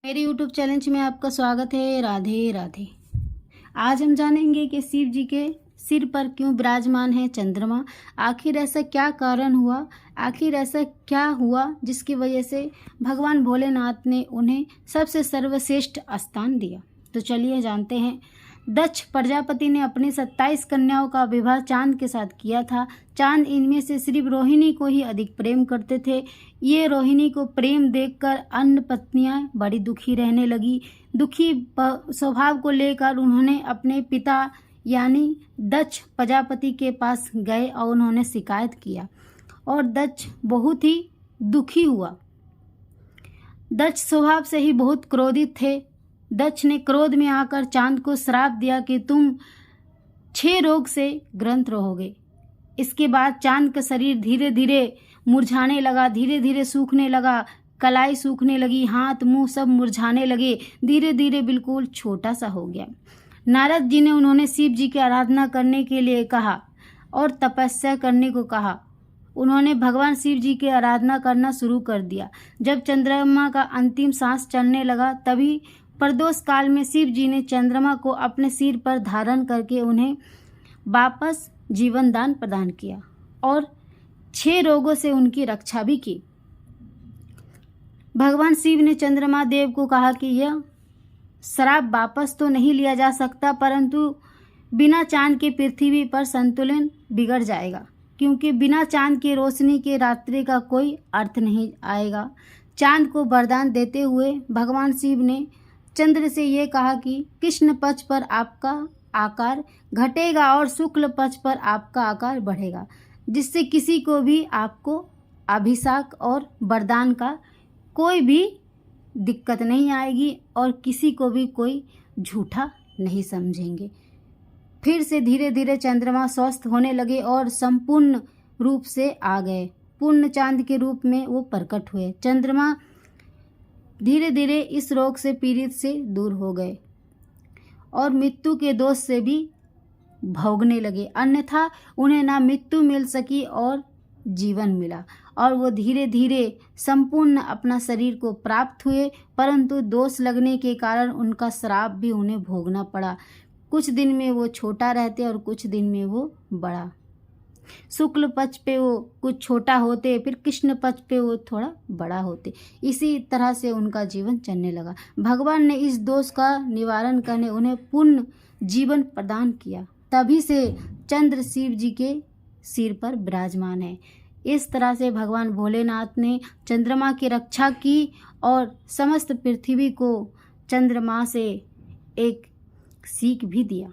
मेरे YouTube channel में आपका स्वागत है। राधे राधे। आज हम जानेंगे कि शिव जी के सिर पर क्यों विराजमान है चंद्रमा। आखिर ऐसा क्या कारण हुआ, आखिर ऐसा क्या हुआ जिसकी वजह से भगवान भोलेनाथ ने उन्हें सबसे सर्वश्रेष्ठ स्थान दिया। तो चलिए जानते हैं। दक्ष प्रजापति ने अपनी 27 कन्याओं का विवाह चांद के साथ किया था। चांद इनमें से सिर्फ रोहिणी को ही अधिक प्रेम करते थे। ये रोहिणी को प्रेम देखकर अन्य पत्नियां बड़ी दुखी रहने लगी। दुखी स्वभाव को लेकर उन्होंने अपने पिता यानी दक्ष प्रजापति के पास गए और उन्होंने शिकायत किया और दक्ष बहुत ही दुखी हुआ। दक्ष स्वभाव से ही बहुत क्रोधित थे। दक्ष ने क्रोध में आकर चांद को श्राप दिया कि तुम 6 रोग से ग्रस्त रहोगे। इसके बाद चांद का शरीर धीरे धीरे मुरझाने लगा, धीरे धीरे सूखने लगा, कलाई सूखने लगी, हाथ मुंह सब मुरझाने लगे, धीरे धीरे बिल्कुल छोटा सा हो गया। नारद जी ने उन्होंने शिव जी की आराधना करने के लिए कहा और तपस्या करने को कहा। उन्होंने भगवान शिव जी की आराधना करना शुरू कर दिया। जब चंद्रमा का अंतिम सांस चलने लगा तभी प्रदोष काल में शिव जी ने चंद्रमा को अपने सिर पर धारण करके उन्हें वापस जीवन दान प्रदान किया और 6 रोगों से उनकी रक्षा भी की। भगवान शिव ने चंद्रमा देव को कहा कि यह श्राप वापस तो नहीं लिया जा सकता, परंतु बिना चांद के पृथ्वी पर संतुलन बिगड़ जाएगा, क्योंकि बिना चांद की रोशनी के रात्रि का कोई अर्थ नहीं आएगा। चांद को वरदान देते हुए भगवान शिव ने चंद्र से ये कहा कि कृष्ण पक्ष पर आपका आकार घटेगा और शुक्ल पक्ष पर आपका आकार बढ़ेगा, जिससे किसी को भी आपको अभिशाप और वरदान का कोई भी दिक्कत नहीं आएगी और किसी को भी कोई झूठा नहीं समझेंगे। फिर से धीरे धीरे चंद्रमा स्वस्थ होने लगे और संपूर्ण रूप से आ गए। पूर्ण चांद के रूप में वो प्रकट हुए। चंद्रमा धीरे धीरे इस रोग से पीड़ित से दूर हो गए और मृत्यु के दोष से भी भोगने लगे, अन्यथा उन्हें ना मृत्यु मिल सकी और जीवन मिला और वो धीरे धीरे संपूर्ण अपना शरीर को प्राप्त हुए, परंतु दोष लगने के कारण उनका श्राप भी उन्हें भोगना पड़ा। कुछ दिन में वो छोटा रहते और कुछ दिन में वो बड़ा। शुक्ल पक्ष पे वो कुछ छोटा होते, फिर कृष्ण पक्ष पे वो थोड़ा बड़ा होते। इसी तरह से उनका जीवन चलने लगा। भगवान ने इस दोष का निवारण करने उन्हें पूर्ण जीवन प्रदान किया। तभी से चंद्र शिव जी के सिर पर विराजमान है। इस तरह से भगवान भोलेनाथ ने चंद्रमा की रक्षा की और समस्त पृथ्वी को चंद्रमा से एक सीख भी दिया।